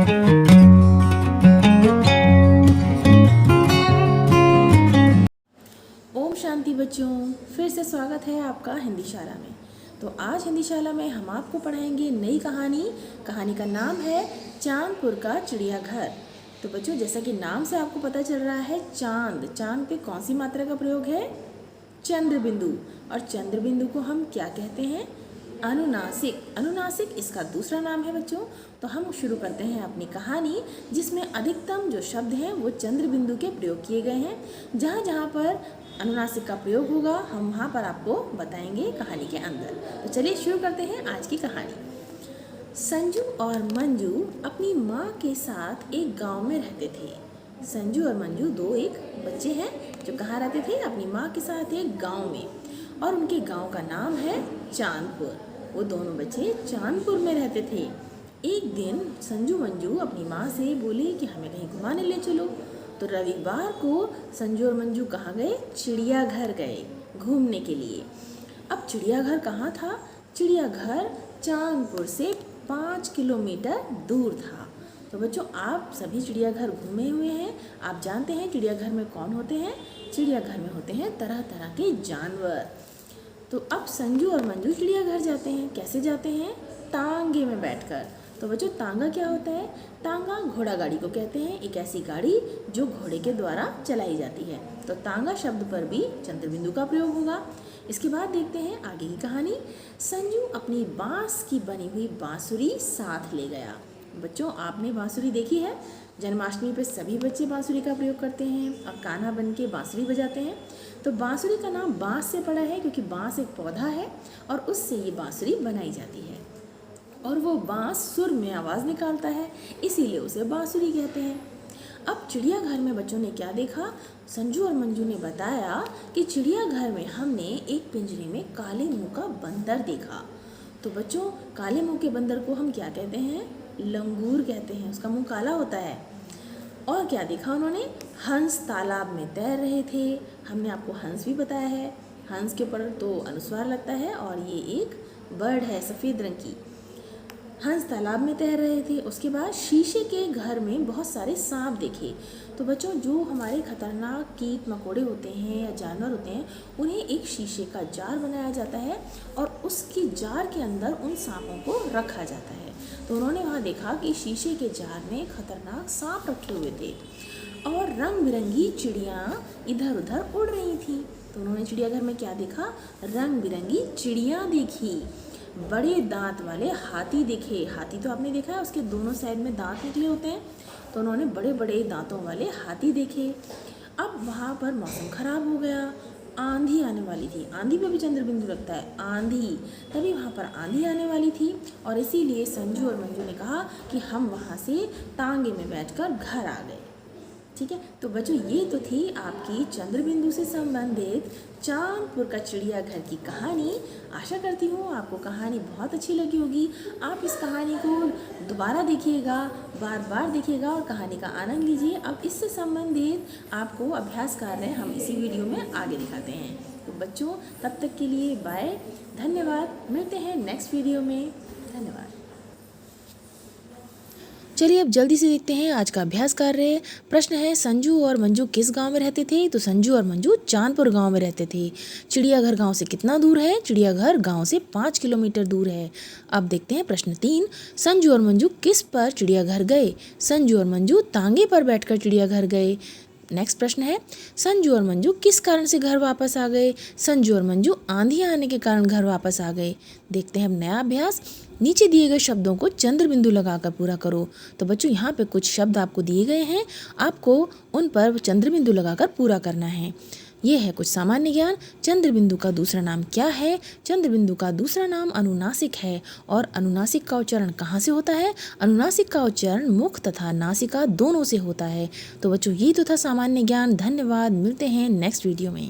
ओम शांति बच्चों, फिर से स्वागत है आपका हिंदी शाला में। तो आज हिंदी शाला में हम आपको पढ़ाएंगे नई कहानी। कहानी का नाम है चांदपुर का चिड़ियाघर। तो बच्चों, जैसा कि नाम से आपको पता चल रहा है, चांद चांद पे कौन सी मात्रा का प्रयोग है? चंद्र बिंदु। और चंद्र बिंदु को हम क्या कहते हैं? अनुनासिक। अनुनासिक इसका दूसरा नाम है बच्चों। तो हम शुरू करते हैं अपनी कहानी, जिसमें अधिकतम जो शब्द हैं वो चंद्र बिंदु के प्रयोग किए गए हैं। जहाँ जहाँ पर अनुनासिक का प्रयोग होगा हम वहाँ पर आपको बताएंगे कहानी के अंदर। तो चलिए शुरू करते हैं आज की कहानी। संजू और मंजू अपनी माँ के साथ एक गांव में रहते थे। संजू और मंजू दो एक बच्चे हैं जो कहाँ रहते थे? अपनी माँ के साथ एक गांव में, और उनके गांव का नाम है चांदपुर। वो दोनों बच्चे चांदपुर में रहते थे। एक दिन संजू मंजू अपनी माँ से बोले कि हमें कहीं घुमाने ले चलो। तो रविवार को संजू और मंजू कहाँ गए? चिड़ियाघर गए घूमने के लिए। अब चिड़ियाघर कहाँ था? चिड़ियाघर चांदपुर से 5 किलोमीटर दूर था। तो बच्चों, आप सभी चिड़ियाघर घूमे हुए हैं, आप जानते हैं चिड़ियाघर में कौन होते हैं? चिड़ियाघर में होते हैं तरह तरह के जानवर। तो अब संजू और मंजू चिड़ियाघर जाते हैं। कैसे जाते हैं? तांगे में बैठकर। तो बच्चों, तांगा क्या होता है? तांगा घोड़ा गाड़ी को कहते हैं, एक ऐसी गाड़ी जो घोड़े के द्वारा चलाई जाती है। तो तांगा शब्द पर भी चंद्र बिंदु का प्रयोग होगा। इसके बाद देखते हैं आगे की कहानी। संजू अपनी बांस की बनी हुई बांसुरी साथ ले गया। बच्चों, आपने बांसुरी देखी है? जन्माष्टमी पे सभी बच्चे बांसुरी का प्रयोग करते हैं और कान्हा बन के बांसुरी बजाते हैं। तो बांसुरी का नाम बांस से पड़ा है क्योंकि बांस एक पौधा है और उससे ये बांसुरी बनाई जाती है। और वो बांस सुर में आवाज़ निकालता है, इसीलिए उसे बांसुरी कहते हैं। अब चिड़ियाघर में बच्चों ने क्या देखा? संजू और मंजू ने बताया कि चिड़ियाघर में हमने एक पिंजरे में काले मुंह का बंदर देखा। तो बच्चों, काले मुंह के बंदर को हम क्या कहते हैं? लंगूर कहते हैं। उसका मुंह काला होता है। और क्या देखा उन्होंने? हंस तालाब में तैर रहे थे। हमने आपको हंस भी बताया है। हंस के ऊपर तो अनुस्वार लगता है और ये एक बर्ड है सफ़ेद रंग की। हंस तालाब में तैर रहे थे। उसके बाद शीशे के घर में बहुत सारे सांप देखे। तो बच्चों, जो हमारे खतरनाक कीट मकोड़े होते हैं या जानवर होते हैं, उन्हें एक शीशे का जार बनाया जाता है और उसकी जार के अंदर उन सांपों को रखा जाता है। तो उन्होंने वहाँ देखा कि शीशे के जार में खतरनाक सांप रखे हुए थे और रंग बिरंगी चिड़ियाँ इधर उधर उड़ रही थी। तो उन्होंने चिड़ियाघर में क्या देखा? रंग बिरंगी चिड़ियाँ देखी। बड़े दांत वाले हाथी देखे। हाथी तो आपने देखा है, उसके दोनों साइड में दांत निकले होते हैं। तो उन्होंने बड़े बड़े दांतों वाले हाथी देखे। अब वहाँ पर मौसम खराब हो गया, आंधी आने वाली थी। आंधी पे भी चंद्र बिंदु लगता है, आंधी। तभी वहाँ पर आंधी आने वाली थी और इसीलिए संजू और मंजू ने कहा कि हम वहाँ से तांगे में बैठकर घर आ गए। ठीक है। तो बच्चों, ये तो थी आपकी चंद्र बिंदु से संबंधित चांदपुर का चिड़ियाघर की कहानी। आशा करती हूँ आपको कहानी बहुत अच्छी लगी होगी। आप इस कहानी को दोबारा देखिएगा, बार बार देखिएगा और कहानी का आनंद लीजिए। अब इससे संबंधित आपको अभ्यास कार्य हम इसी वीडियो में आगे दिखाते हैं। तो बच्चों, तब तक के लिए बाय, धन्यवाद। मिलते हैं नेक्स्ट वीडियो में। धन्यवाद। चलिए अब जल्दी से देखते हैं आज का अभ्यास कार्य। प्रश्न है, संजू और मंजू किस गांव में रहते थे? तो संजू और मंजू चांदपुर गांव में रहते थे। चिड़ियाघर गांव से कितना दूर है? चिड़ियाघर गांव से 5 किलोमीटर दूर है। अब देखते हैं प्रश्न 3, संजू और मंजू किस पर चिड़ियाघर गए? संजू और मंजू तांगे पर बैठकर चिड़ियाघर गए। नेक्स्ट प्रश्न है, संजू और मंजू किस कारण से घर वापस आ गए? संजू और मंजू आंधी आने के कारण घर वापस आ गए। देखते हैं अब नया अभ्यास। नीचे दिए गए शब्दों को चंद्र बिंदु लगाकर पूरा करो। तो बच्चों, यहाँ पे कुछ शब्द आपको दिए गए हैं, आपको उन पर चंद्र बिंदु लगाकर पूरा करना है। ये है कुछ सामान्य ज्ञान। चंद्र बिंदु का दूसरा नाम क्या है? चंद्र बिंदु का दूसरा नाम अनुनासिक है। और अनुनासिक का उच्चारण कहाँ से होता है? अनुनासिक का उच्चारण मुख तथा नासिका दोनों से होता है। तो बच्चों, ये तो था सामान्य ज्ञान। धन्यवाद। मिलते हैं नेक्स्ट वीडियो में।